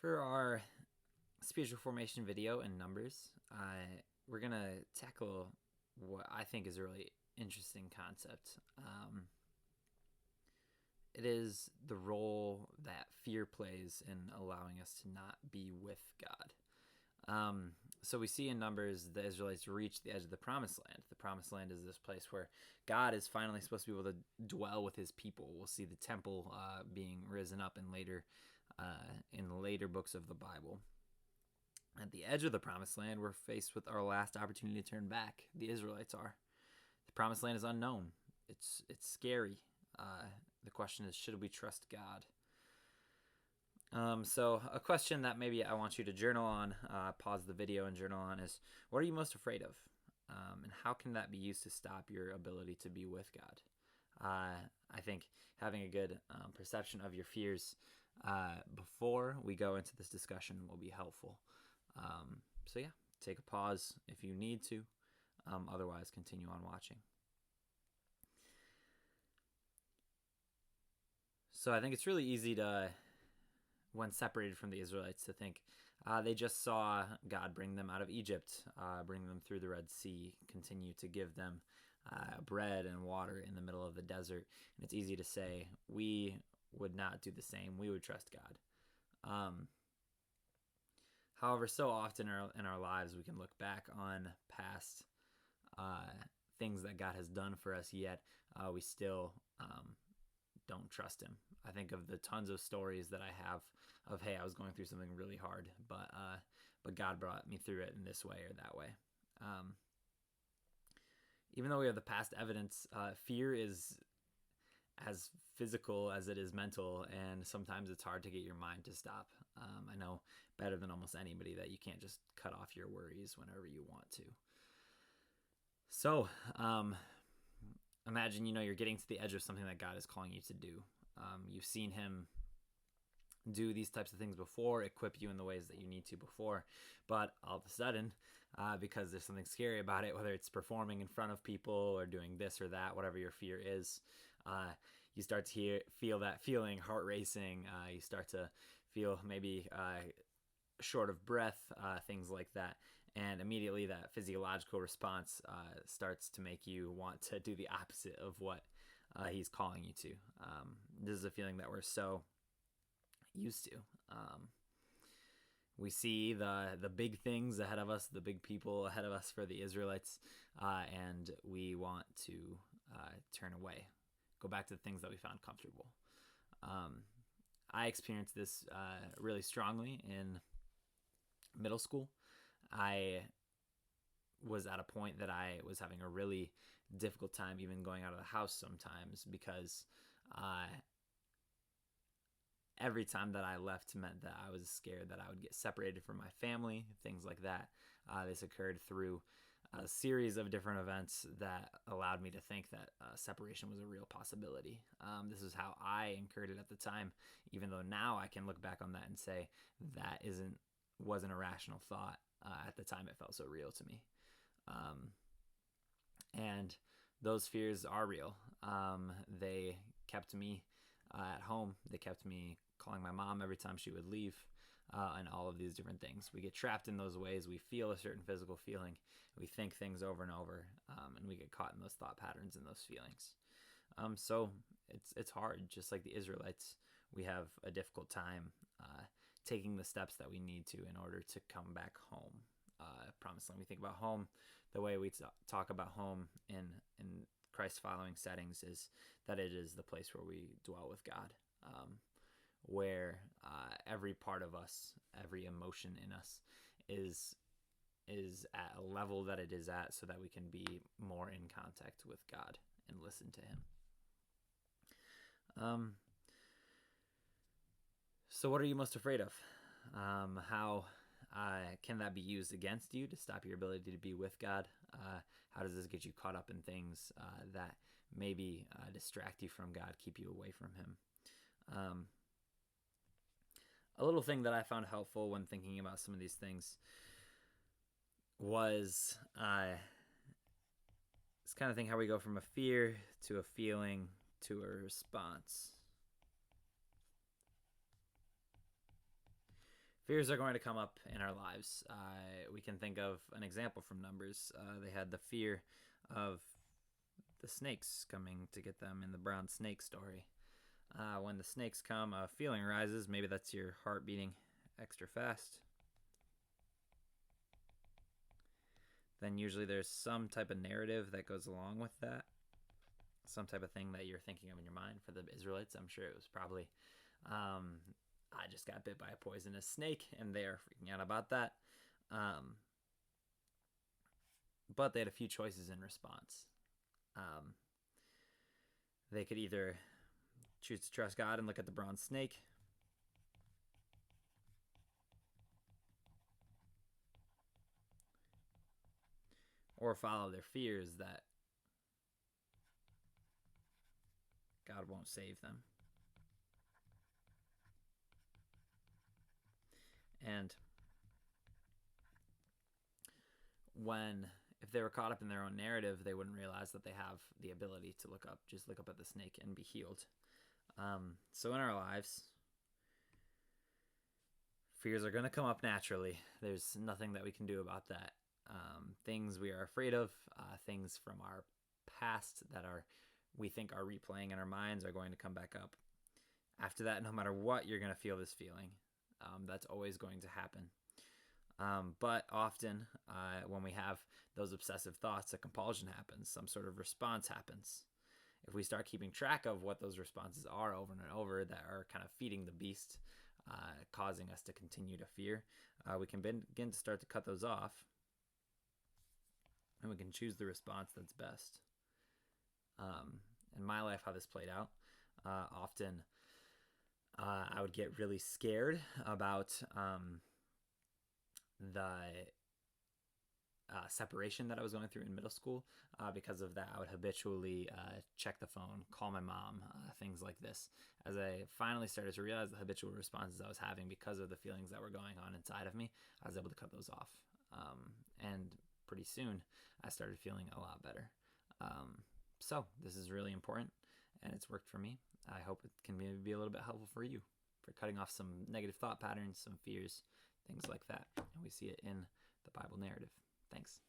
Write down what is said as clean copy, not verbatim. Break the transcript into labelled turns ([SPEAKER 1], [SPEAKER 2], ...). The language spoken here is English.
[SPEAKER 1] For our spiritual formation video in Numbers, we're going to tackle what I think is a really interesting concept. It is the role that fear plays in allowing us to not be with God. So we see in Numbers the Israelites reach the edge of the Promised Land. The Promised Land is this place where God is finally supposed to be able to dwell with his people. We'll see the temple being risen up in later books of the Bible. At the edge of the Promised Land, we're faced with our last opportunity to turn back. The Israelites are. The Promised Land is unknown. It's scary. The question is, should we trust God? So a question that maybe I want you to journal on, pause the video and journal on is, what are you most afraid of? And how can that be used to stop your ability to be with God? I think having a good perception of your fears before we go into this discussion will be helpful. So yeah, take a pause if you need to. Otherwise, continue on watching. So I think it's really easy to, when separated from the Israelites, to think they just saw God bring them out of Egypt, bring them through the Red Sea, continue to give them bread and water in the middle of the desert. And it's easy to say, we would not do the same. We would trust God. However, so often in our lives, we can look back on past things that God has done for us, yet we still don't trust him. I think of the tons of stories that I have of, hey, I was going through something really hard, but God brought me through it in this way or that way. Even though we have the past evidence, fear is as physical as it is mental, and sometimes it's hard to get your mind to stop. I know better than almost anybody that you can't just cut off your worries whenever you want to. So imagine, you're getting to the edge of something that God is calling you to do. You've seen him do these types of things before, equip you in the ways that you need to before, but all of a sudden, because there's something scary about it, whether it's performing in front of people or doing this or that, whatever your fear is, you start to feel that feeling, heart racing. You start to feel maybe short of breath, things like that. And immediately that physiological response starts to make you want to do the opposite of what he's calling you to. This is a feeling that we're so used to. We see the big things ahead of us, the big people ahead of us for the Israelites, and we want to turn away, go back to the things that we found comfortable. I experienced this really strongly in middle school. I was at a point that I was having a really difficult time even going out of the house sometimes, because every time that I left meant that I was scared that I would get separated from my family, things like that. This occurred through a series of different events that allowed me to think that separation was a real possibility. This is how I incurred it at the time, even though now I can look back on that and say that wasn't a rational thought. At the time, it felt so real to me. And those fears are real. They kept me at home. They kept me calling my mom every time she would leave, and all of these different things. We get trapped in those ways. We feel a certain physical feeling. We think things over and over, and we get caught in those thought patterns and those feelings. So it's hard. Just like the Israelites, we have a difficult time taking the steps that we need to in order to come back home. Promised Land. We think about home, the way we talk about home in Christ following settings is that it is the place where we dwell with God, where every part of us, every emotion in us is at a level that it is at, so that we can be more in contact with God and listen to him. So what are you most afraid of? How can that be used against you to stop your ability to be with God? How does this get you caught up in things that maybe distract you from God, keep you away from him? A little thing that I found helpful when thinking about some of these things was this kind of thing, how we go from a fear to a feeling to a response. Fears are going to come up in our lives. We can think of an example from Numbers. They had the fear of the snakes coming to get them in the brown snake story. When the snakes come, a feeling arises. Maybe that's your heart beating extra fast. Then usually there's some type of narrative that goes along with that. Some type of thing that you're thinking of in your mind. For the Israelites, I'm sure it was probably, I just got bit by a poisonous snake, and they are freaking out about that. But they had a few choices in response. They could either choose to trust God and look at the bronze snake, or follow their fears that God won't save them. And if they were caught up in their own narrative, they wouldn't realize that they have the ability to look up at the snake and be healed. So in our lives, fears are going to come up naturally. There's nothing that we can do about that. Things we are afraid of, things from our past that we think are replaying in our minds are going to come back up. After that, no matter what, you're going to feel this feeling. That's always going to happen. But often, when we have those obsessive thoughts, a compulsion happens, some sort of response happens. If we start keeping track of what those responses are over and over that are kind of feeding the beast, causing us to continue to fear, we can begin to start to cut those off, and we can choose the response that's best. In my life, how this played out, often I would get really scared about the separation that I was going through in middle school. Because of that, I would habitually check the phone, call my mom, things like this. As I finally started to realize the habitual responses I was having because of the feelings that were going on inside of me, I was able to cut those off. And pretty soon, I started feeling a lot better. So this is really important, and it's worked for me. I hope it can maybe be a little bit helpful for you, for cutting off some negative thought patterns, some fears, things like that. And we see it in the Bible narrative. Thanks.